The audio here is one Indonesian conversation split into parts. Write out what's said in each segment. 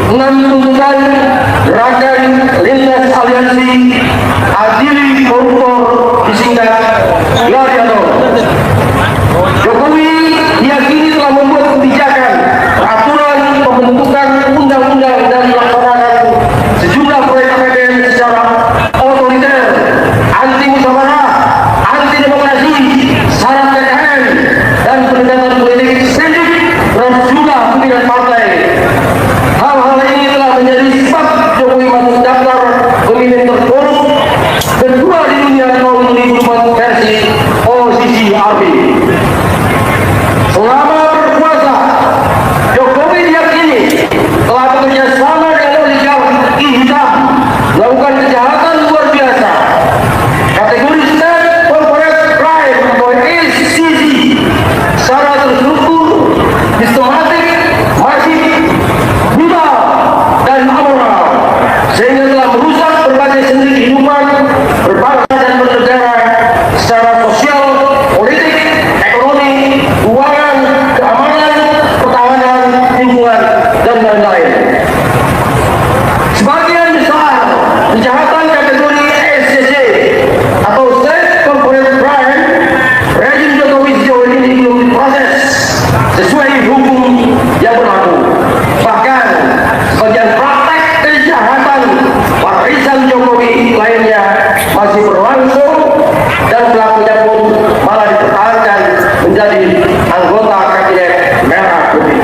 6 tuntutan Gerakan Lintas Aliansi Adili Koruptor disingkat Gladiator. Jokowi diyakini telah membuat kebijakan, peraturan, pembentukan undang-undang dan melaksanakan sejumlah proyek APBN secara otoriter, anti musyawarah, anti demokrasi, syarat PKN, dan pendekatan politik sendik terhadap jumlah pimpinan partai. Hal-hal ini telah menjadi sebab Jokowi masuk daftar pemimpin terkorup kedua di dunia tahun 2004 versi OCCRP. Selama berkuasa, Jokowi diyakini telah bekerja sama dengan oligarki hitam melakukan kejahatan luar biasa. Kategori State Corporate Crime atau SCC secara terstruktur, sistematik, masif, brutal, dan amoral, sehingga telah merusak berbagai sendi kehidupan berbangsa dan bernegara secara sosial, politik, ekonomi, keuangan, keamanan, pertahanan, lingkungan, dan lain-lain. Sebagian besar kejahatan kategori SCC atau State Corporate Crime, rezim Jokowi sejauh ini belum diproses sesuai hukum yang berlaku. Bahkan sebagian praktek kejahatan warisan Jokowi lainnya masih berlangsung dan pelakunya pun malah dipertahankan menjadi anggota kabinet merah putih.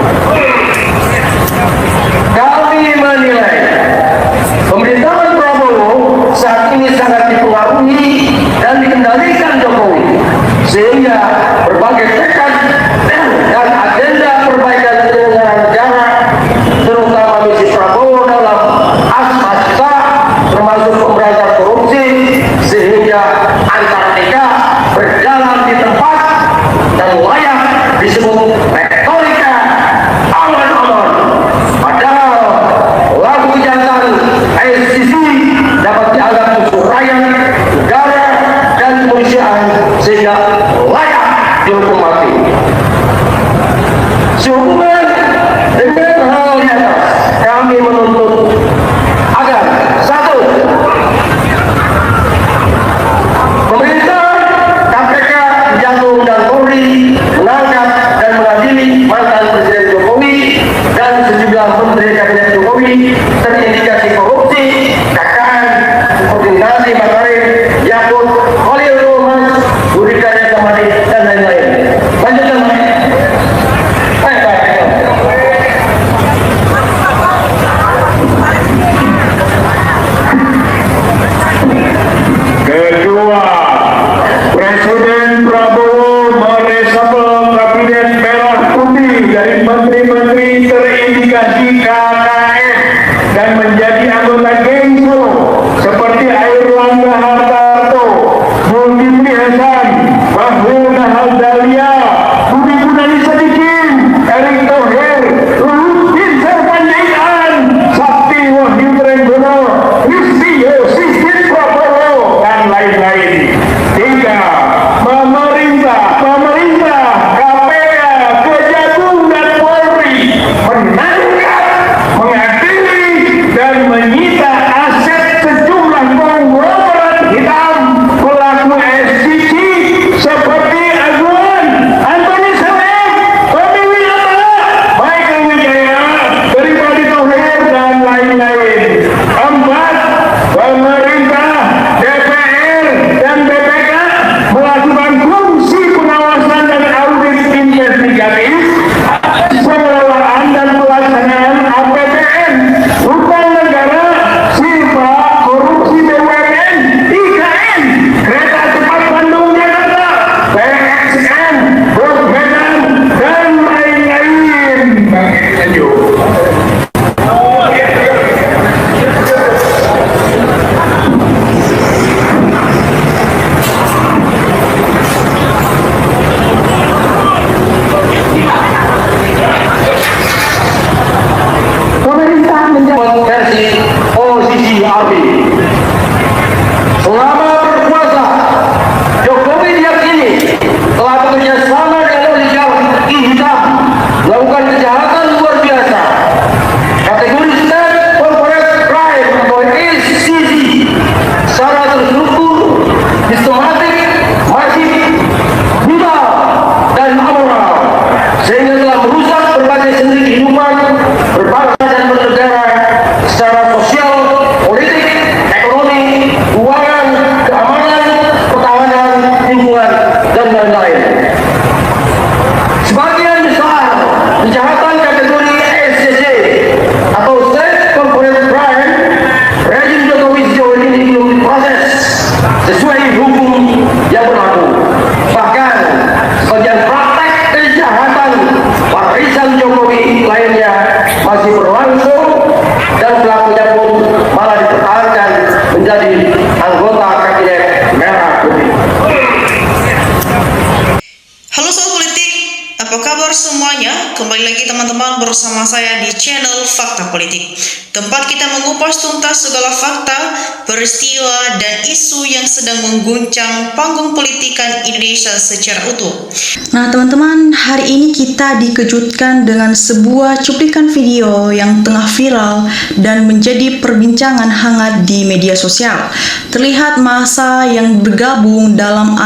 bersama saya di channel Fakta Politik, tempat kita mengupas tuntas segala fakta, peristiwa, dan isu yang sedang mengguncang panggung politikan Indonesia secara utuh. Nah teman-teman, hari ini kita dikejutkan dengan sebuah cuplikan video yang tengah viral dan menjadi perbincangan hangat di media sosial. Terlihat massa yang bergabung dalam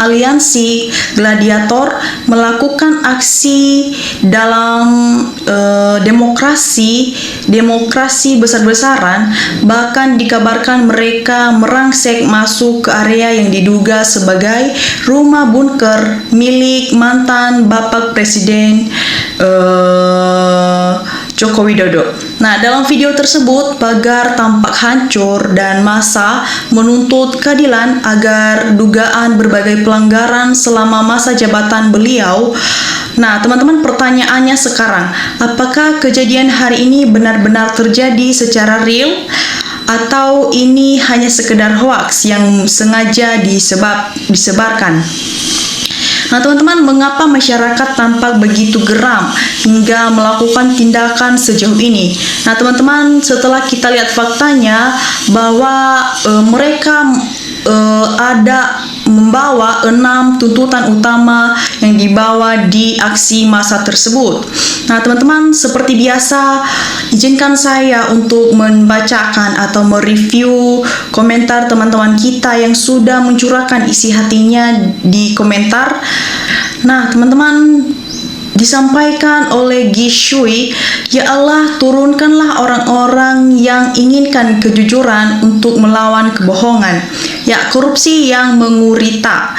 aliansi gladiator melakukan aksi dalam demokrasi besar-besaran, bahkan dikabarkan mereka merangsek masuk ke area yang diduga sebagai rumah bunker milik mantan Bapak Presiden Joko Widodo. Nah, dalam video tersebut pagar tampak hancur dan massa menuntut keadilan agar dugaan berbagai pelanggaran selama masa jabatan beliau. Nah, teman-teman, pertanyaannya sekarang, apakah kejadian hari ini benar-benar terjadi secara real atau ini hanya sekedar hoaks yang sengaja disebarkan? Nah teman-teman, mengapa masyarakat tampak begitu geram hingga melakukan tindakan sejauh ini? Nah teman-teman, setelah kita lihat faktanya bahwa mereka ada membawa 6 tuntutan utama yang dibawa di aksi massa tersebut. Nah teman-teman, seperti biasa, izinkan saya untuk membacakan atau mereview komentar teman-teman kita yang sudah mencurahkan isi hatinya di komentar. Nah teman-teman, disampaikan oleh Gishui, ya Allah, turunkanlah orang-orang yang inginkan kejujuran untuk melawan kebohongan, ya korupsi yang mengurita.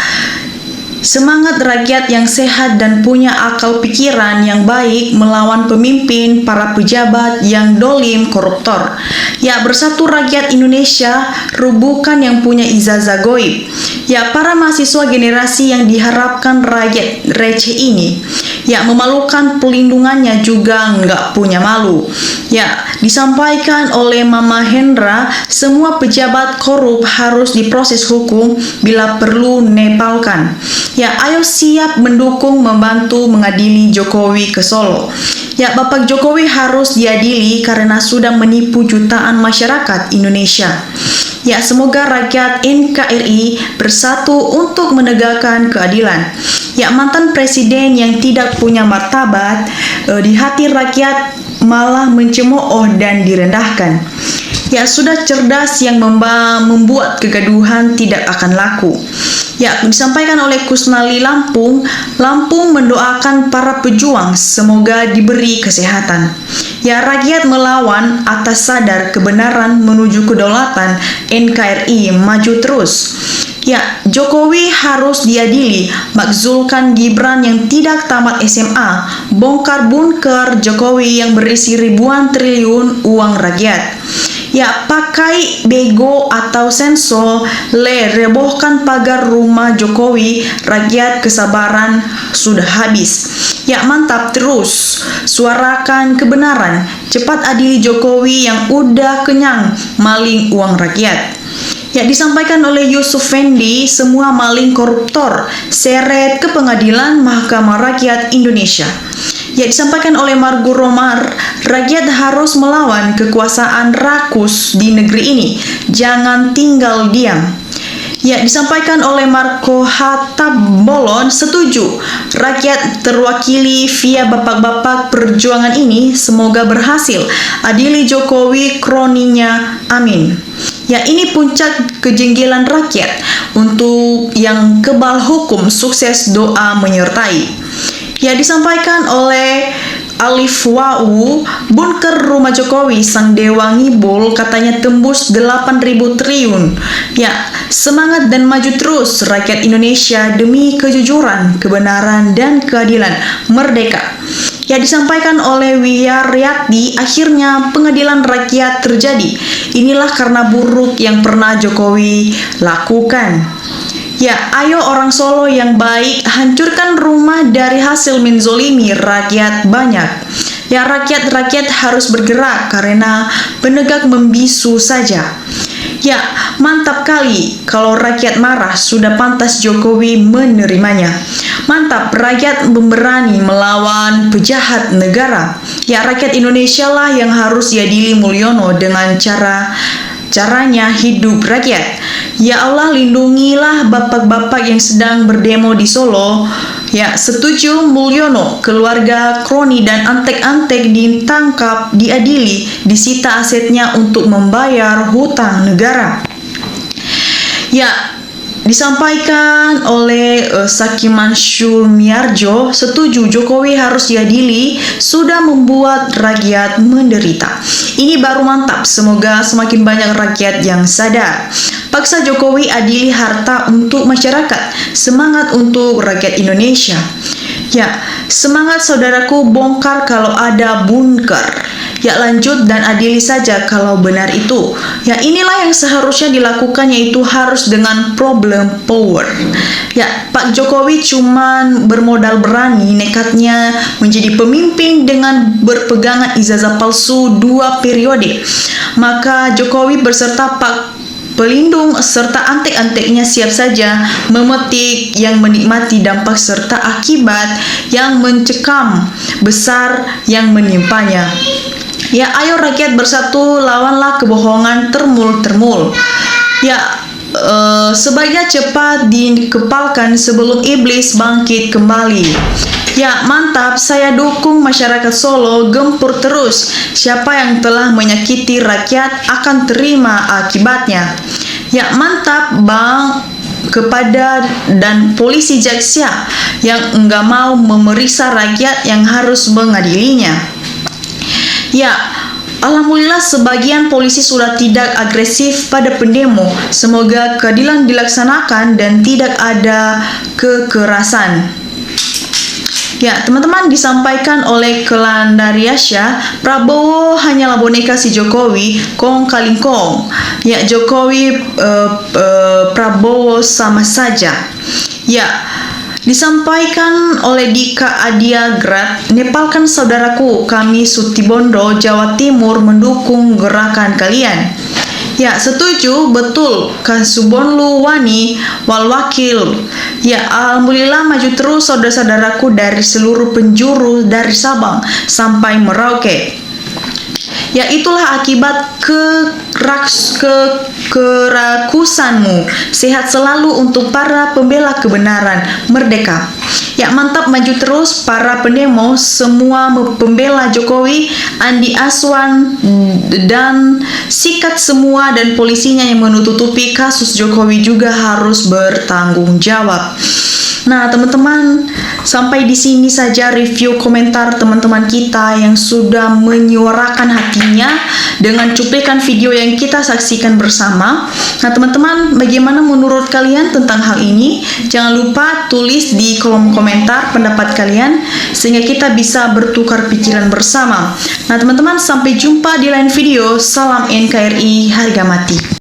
Semangat rakyat yang sehat dan punya akal pikiran yang baik melawan pemimpin para pejabat yang dolim koruptor. Ya, bersatu rakyat Indonesia, rubuhkan yang punya ijazah goib. Ya, para mahasiswa generasi yang diharapkan rakyat receh ini. Ya, memalukan pelindungannya juga nggak punya malu. Ya, disampaikan oleh Mama Hendra, semua pejabat korup harus diproses hukum bila perlu nepalkan. Ya, ayo siap mendukung, membantu mengadili Jokowi ke Solo. Ya, Bapak Jokowi harus diadili karena sudah menipu jutaan masyarakat Indonesia. Ya, semoga rakyat NKRI bersatu untuk menegakkan keadilan. Ya, mantan presiden yang tidak punya martabat di hati rakyat malah mencemooh dan direndahkan. Ya, sudah cerdas yang membuat kegaduhan tidak akan laku. Ya, disampaikan oleh Kusnali Lampung mendoakan para pejuang semoga diberi kesehatan. Ya, rakyat melawan atas sadar kebenaran menuju kedaulatan NKRI maju terus. Ya, Jokowi harus diadili, makzulkan Gibran yang tidak tamat SMA, bongkar bunker Jokowi yang berisi ribuan triliun uang rakyat. Ya, pakai bego atau sensor, rebohkan pagar rumah Jokowi, rakyat kesabaran sudah habis. Ya, mantap terus, suarakan kebenaran, cepat adili Jokowi yang udah kenyang maling uang rakyat. Ya, disampaikan oleh Yusuf Fendi, semua maling koruptor seret ke pengadilan Mahkamah Rakyat Indonesia. Ya, disampaikan oleh Margo Romar, rakyat harus melawan kekuasaan rakus di negeri ini, jangan tinggal diam. Ya, disampaikan oleh Marco Hatabolon, setuju, rakyat terwakili via bapak-bapak perjuangan ini, semoga berhasil, adili Jokowi kroninya, amin. Ya, ini puncak kejengkelan rakyat, untuk yang kebal hukum sukses doa menyertai. Ya, disampaikan oleh Alif Wau, bunker rumah Jokowi sang dewa ngibul katanya tembus 8.000 triliun. Ya, semangat dan maju terus rakyat Indonesia demi kejujuran, kebenaran, dan keadilan merdeka. Ya, disampaikan oleh Wiyaryati, akhirnya pengadilan rakyat terjadi. Inilah karena buruk yang pernah Jokowi lakukan. Ya, ayo orang Solo yang baik, hancurkan rumah dari hasil menzolimi rakyat banyak. Ya, rakyat harus bergerak karena penegak membisu saja. Ya, mantap kali kalau rakyat marah, sudah pantas Jokowi menerimanya. Mantap, rakyat berani melawan pejahat negara. Ya, rakyat Indonesia lah yang harus diadili Mulyono dengan caranya hidup rakyat. Ya Allah, lindungilah bapak-bapak yang sedang berdemo di Solo. Ya, setuju Mulyono, keluarga Kroni dan antek-antek ditangkap, diadili, disita asetnya untuk membayar hutang negara. Ya, disampaikan oleh Sakiman Syulmiarjo, setuju Jokowi harus diadili, sudah membuat rakyat menderita. Ini baru mantap, semoga semakin banyak rakyat yang sadar. Paksa Jokowi adili harta untuk masyarakat, semangat untuk rakyat Indonesia. Ya, semangat saudaraku, bongkar kalau ada bunker. Ya, lanjut dan adili saja kalau benar itu. Ya, inilah yang seharusnya dilakukan, yaitu harus dengan problem power. Ya, Pak Jokowi cuman bermodal berani, nekatnya menjadi pemimpin dengan berpegangan ijazah palsu 2 periode. Maka Jokowi beserta Pak Pelindung serta antek-anteknya siap saja memetik yang menikmati dampak serta akibat yang mencekam besar yang menimpanya. Ya, ayo rakyat bersatu, lawanlah kebohongan termul-termul. Ya, sebaiknya cepat dikepalkan sebelum iblis bangkit kembali. Ya, mantap, saya dukung masyarakat Solo gempur terus. Siapa yang telah menyakiti rakyat akan terima akibatnya. Ya, mantap Bang, kepada dan polisi jaksa yang enggak mau memeriksa rakyat yang harus mengadilinya. Ya, alhamdulillah sebagian polisi sudah tidak agresif pada pendemo. Semoga keadilan dilaksanakan dan tidak ada kekerasan. Ya, teman-teman, disampaikan oleh Kelandariasya, Prabowo hanyalah boneka si Jokowi, kong kaling kong. Ya, Jokowi Prabowo sama saja. Ya, disampaikan oleh Dika Adiagrat, Nepalkan saudaraku, kami Sutibondo, Jawa Timur mendukung gerakan kalian. Ya, setuju, betul, Kasubonlu Wani wal Wakil. Ya, alhamdulillah maju terus saudara-saudaraku dari seluruh penjuru dari Sabang sampai Merauke. Ya, itulah akibat kerakusanmu. Sehat selalu untuk para pembela kebenaran, merdeka. Ya, mantap, maju terus para pendemo, semua pembela Jokowi, Andi Aswan dan sikat semua, dan polisinya yang menutupi kasus Jokowi juga harus bertanggung jawab. Nah, teman-teman, sampai di sini saja review komentar teman-teman kita yang sudah menyuarakan hatinya dengan cuplikan video yang kita saksikan bersama. Nah, teman-teman, bagaimana menurut kalian tentang hal ini? Jangan lupa tulis di kolom komentar pendapat kalian sehingga kita bisa bertukar pikiran bersama. Nah, teman-teman, sampai jumpa di lain video. Salam NKRI, harga mati.